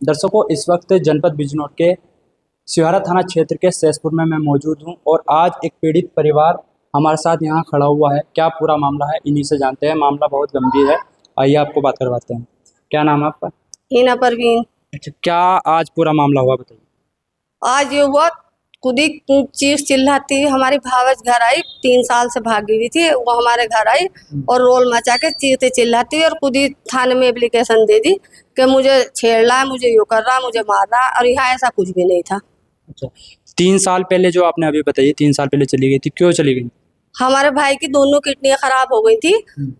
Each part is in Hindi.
दर्शकों, इस वक्त जनपद बिजनौर के सिहारा थाना क्षेत्र के सैसपुर में मैं मौजूद हूं और आज एक पीड़ित परिवार हमारे साथ यहां खड़ा हुआ है। क्या पूरा मामला है, इन्हीं से जानते हैं। मामला बहुत गंभीर है, आइए आपको बात करवाते हैं। क्या नाम है आपका? हिना परवीन। अच्छा, क्या आज पूरा मामला हुआ, बताइए। आज ये हुआ, खुद ही चीख चिल्लाती हमारी भावज घर आई, 3 साल से भागी हुई थी वो, हमारे घर आई और रोल मचा के चीखते चिल्लाती और खुद ही थाने में एप्लीकेशन दे दी कि मुझे छेड़ रहा है, मुझे यो कर रहा है, मुझे मार रहा है। और यहाँ ऐसा कुछ भी नहीं था। अच्छा, 3 साल पहले जो आपने अभी बताइए, 3 साल पहले चली गई थी, क्यों चली गई? हमारे भाई की दोनों किडनियां खराब हो गई थी,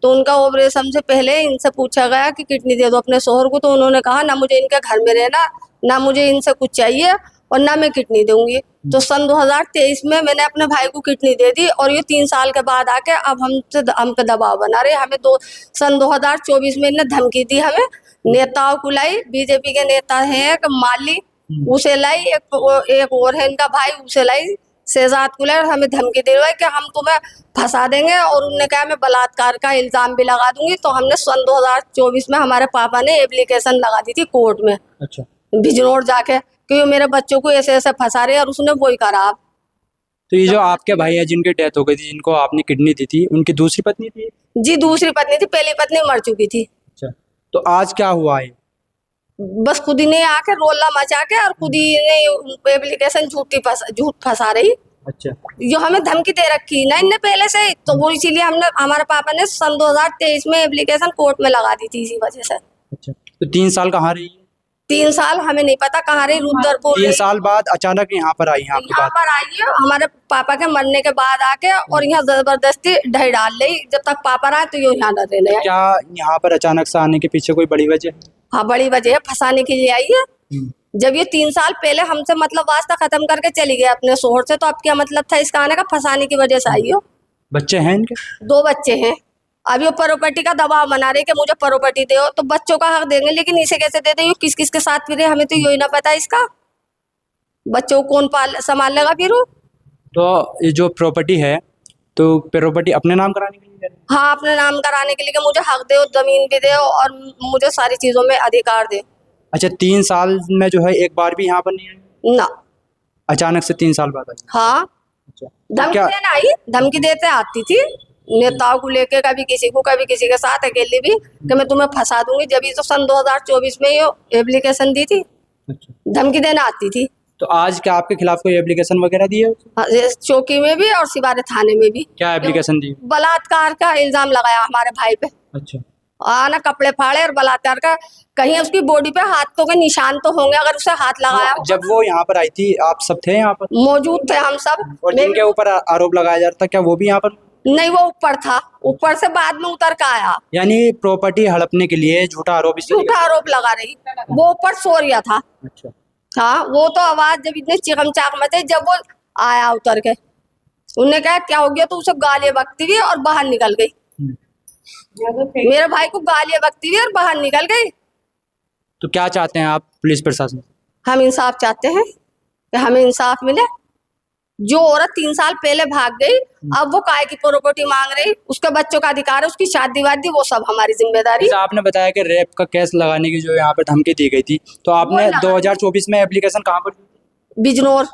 तो उनका ऑपरेशन से पहले इनसे पूछा गया कि किडनी दे दो अपने शोहर को, तो उन्होंने कहा ना मुझे इनके घर में रहना, ना मुझे इनसे कुछ चाहिए और ना मैं किडनी दूंगी। तो सन 2023 में मैंने अपने भाई को किडनी दे दी और ये 3 साल के बाद आके अब हम पे दबाव बना रहे। हमें सन 2024 में इन्हें धमकी दी, हमें नेताओं को लाई, बीजेपी के नेता हैं एक माली, उसे लाई, एक और है इनका भाई, उसे लाई, शहजाद को लाई और हमें धमकी दे रहा है कि हम तुम्हें फंसा देंगे और उनने कहा मैं बलात्कार का इल्जाम भी लगा दूंगी। तो हमने सन 2024 में हमारे पापा ने एप्लीकेशन लगा दी थी कोर्ट में। अच्छा, बिजनौर जाके, क्योंकि मेरे बच्चों को ऐसे ऐसे फंसा रहे और उसने वही करा। तो ये जो आपके भाई है जिनकी डेथ हो गई थी, जिनको आपने किडनी दी थी, उनकी दूसरी पत्नी थी? जी, दूसरी पत्नी थी, पहली पत्नी मर चुकी थी। अच्छा, तो आज क्या हुआ है? बस खुद ही ने आके रोला मचा के और खुद ही ने एप्लीकेशन झूठ फंसा रही। अच्छा, जो हमें धमकी दे रखी ना इनने पहले से, तो वो इसीलिए हमने, हमारे पापा ने सन 2023 में एप्लीकेशन कोर्ट में लगा दी थी इसी वजह से। अच्छा, तो 3 साल कहाँ रही है? 3 साल हमें नहीं पता कहाँ रही, रुद्रपुर 3 साल बाद अचानक यहाँ पर आई हैं आपके यहाँ पास? पर आई है हमारे पापा के मरने के बाद आके, और यहाँ जबरदस्ती ढही डाल ली। जब तक पापा रहा तो ये यहाँ न रहने आई। क्या यहाँ पर अचानक से आने के पीछे कोई बड़ी वजह है? हाँ, बड़ी वजह है, फंसाने के लिए आई है। जब ये 3 साल पहले हमसे मतलब वास्ता खत्म करके चली गई अपने शोहर से, तो अब क्या मतलब था इसका आने का? फंसाने की वजह से आई हो। बच्चे हैं इनके? 2 बच्चे हैं। अब ये प्रॉपर्टी का दबाव बना रहे कि मुझे प्रॉपर्टी दो, तो बच्चों का हक देंगे, लेकिन इसे कैसे दे दें? किस किस के साथ फिरे, हमें तो यही ना पता इसका। बच्चों को कौन संभाल लेगा फिर? तो ये जो प्रॉपर्टी है, तो प्रॉपर्टी अपने नाम कराने के लिए है? हाँ, अपने नाम कराने के लिए कि मुझे हक दो, जमीन भी दे और मुझे सारी चीजों में अधिकार दे। अच्छा, 3 साल में जो है एक बार भी यहाँ पर नहीं आई? ना, अचानक से 3 साल बाद आई? हाँ, अच्छा, धमकी क्या? देना आई, धमकी देते आती थी नेताओं को लेके, कभी किसी को, कभी किसी के साथ, अकेली भी, कि मैं तुम्हें फंसा दूंगी। जब ये तो सन 2024 में ये एप्लीकेशन दी थी, अच्छा, धमकी देना आती थी। तो आज क्या आपके खिलाफ कोई एप्लीकेशन वगैरह दी है? हाँ, ये चौकी में भी और सिवारे थाने में भी। क्या एप्लीकेशन दी? बलात्कार का इल्जाम लगाया हमारे भाई पे। अच्छा, ना कपड़े फाड़े और बलात्कार का, कहीं उसकी बॉडी पे हाथों के निशान तो होंगे अगर उसे हाथ लगाया होगा। जब वो यहाँ पर आई थी, आप सब थे यहाँ पर? मौजूद थे हम सब। और जिनके ऊपर आरोप लगाया जा रहा था, क्या वो भी यहाँ पर? नहीं, वो ऊपर था, ऊपर से बाद में उतर के आया। यानी प्रॉपर्टी हड़पने के लिए झूठा आरोप झूठा आरोप लगा रही, वो ऊपर सो रहा था। अच्छा, हाँ, वो तो आवाज जब इतने चिकम चाक मचे, जब वो आया उतर के, उन्होंने कहा क्या हो गया, तो उसे गालियां बकती हुई और बाहर निकल गई। मेरे भाई को गालियां बकती हुई और बाहर निकल गई। तो क्या चाहते हैं आप पुलिस प्रशासन से? हम इंसाफ चाहते हैं कि हमें इंसाफ मिले। जो औरत 3 साल पहले भाग गई, अब वो काय की प्रॉपर्टी मांग रही, उसके बच्चों का अधिकार है, उसकी शादी वादी, वो सब हमारी जिम्मेदारी। जैसे आपने बताया कि रेप का केस लगाने की जो यहाँ पे धमकी दी गई थी, तो आपने 2024 में एप्लीकेशन कहाँ पर दी? बिजनौर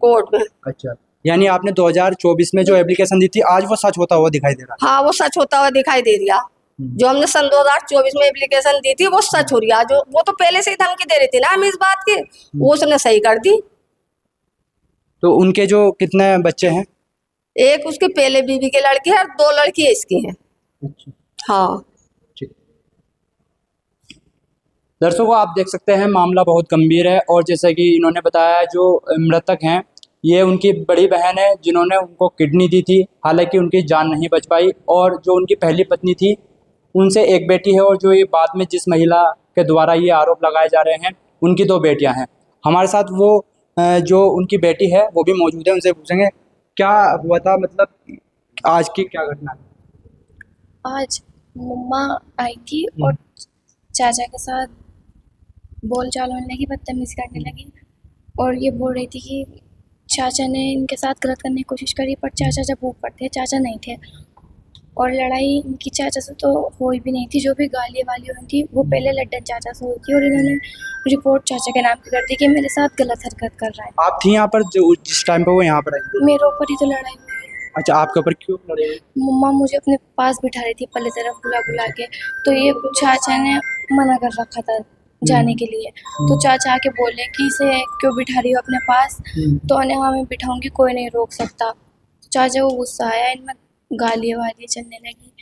कोर्ट में। अच्छा, यानी आपने 2024 में जो एप्लीकेशन दी थी, आज वो सच होता हुआ दिखाई दे रहा है? हाँ, वो सच होता हुआ दिखाई दे रहा। जो हमने सन 2024 में एप्लीकेशन दी थी वो सच हो रही। जो वो तो पहले से ही धमकी दे रही थी ना हम इस बात की, वो उसने सही कर दी। तो उनके जो कितने बच्चे हैं? एक उसकी पहले बीवी की लड़की है और 2 लड़की इसकी हैं। अच्छा, हाँ, दर्शकों, आप देख सकते हैं मामला बहुत गंभीर है। और जैसे कि इन्होंने बताया, जो मृतक हैं ये उनकी बड़ी बहन है जिन्होंने उनको किडनी दी थी। हालांकि उनकी जान नहीं बच पाई। और जो उनकी पहली पत्नी थी, उनसे एक बेटी है, और जो ये बाद में जिस महिला के द्वारा ये आरोप लगाए जा रहे हैं, उनकी 2 बेटियां हैं। हमारे साथ वो जो उनकी बेटी है वो भी मौजूद है, उनसे पूछेंगे क्या हुआ था, मतलब आज की क्या घटना है? आज मम्मा आई थी और चाचा के साथ बोलचाल होने लगी, बदतमीजी करने लगी और ये बोल रही थी कि चाचा ने इनके साथ गलत करने की कोशिश करी, पर चाचा जब ऊपर थे, चाचा नहीं थे। और लड़ाई इनकी चाचा से तो हुई भी नहीं थी, जो भी गाली वाली हुई थी वो पहले लड्डन चाचा से हुई थी, और इन्होंने रिपोर्ट चाचा के नाम पे कर दी कि मेरे साथ गलत हरकत कर रहा है। आप थी यहाँ पर जो जिस टाइम पे वो यहाँ पर आई थी? मेरे ऊपर ही तो लड़ाई हुई। अच्छा, आपके ऊपर क्यों लड़े हुए? मम्मा मुझे अपने पास बिठा रही थी पल्ले तरफ बुला बुला के, तो ये चाचा ने मना कर रखा था जाने के लिए। तो चाचा आके बोले कि इसे क्यों बिठा रही हो अपने पास, तो उन्हें हाँ मैं बिठाऊंगी, कोई नहीं रोक सकता। चाचा को गुस्सा आया, इनमें गालियाँ वालियाँ चलने लगी,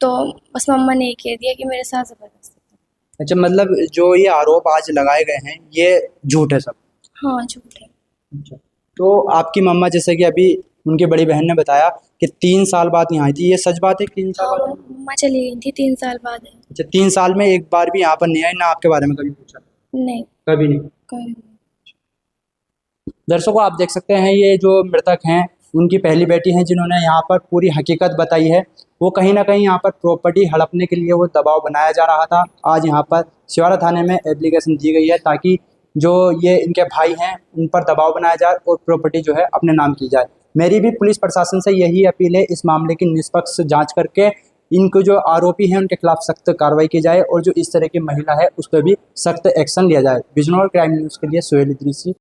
तो बस मम्मा ने ये कह दिया कि मेरे साथ ज़बरदस्ती। अच्छा, मतलब जो ये आरोप आज लगाए गए हैं ये झूठ है सब? हाँ झूठ है। अच्छा, तो आपकी मम्मा जैसे कि अभी उनकी बड़ी बहन ने बताया कि 3 साल बाद यहाँ आई थी, ये सच बात है? 3 साल हाँ बाद? मम्मा चली गई थी 3 साल बाद है। अच्छा, 3 साल में एक बार भी यहाँ पर नहीं आई, ना आपके बारे में कभी पूछा? नहीं कभी नहीं। कोई नहीं। दर्शकों, आप देख सकते हैं ये जो मृतक हैं उनकी पहली बेटी हैं जिन्होंने यहाँ पर पूरी हकीकत बताई है। वो कहीं ना कहीं यहाँ पर प्रॉपर्टी हड़पने के लिए वो दबाव बनाया जा रहा था। आज यहाँ पर सिवारा थाने में एप्लीकेशन दी गई है ताकि जो ये इनके भाई हैं उन पर दबाव बनाया जाए और प्रॉपर्टी जो है अपने नाम की जाए। मेरी भी पुलिस प्रशासन से यही अपील है, इस मामले की निष्पक्ष जाँच करके इनको जो आरोपी हैं उनके खिलाफ सख्त कार्रवाई की जाए और जो इस तरह की महिला है उस पर भी सख्त एक्शन लिया जाए। बिजनौर क्राइम न्यूज़ के लिए सोहेल इदरीसी।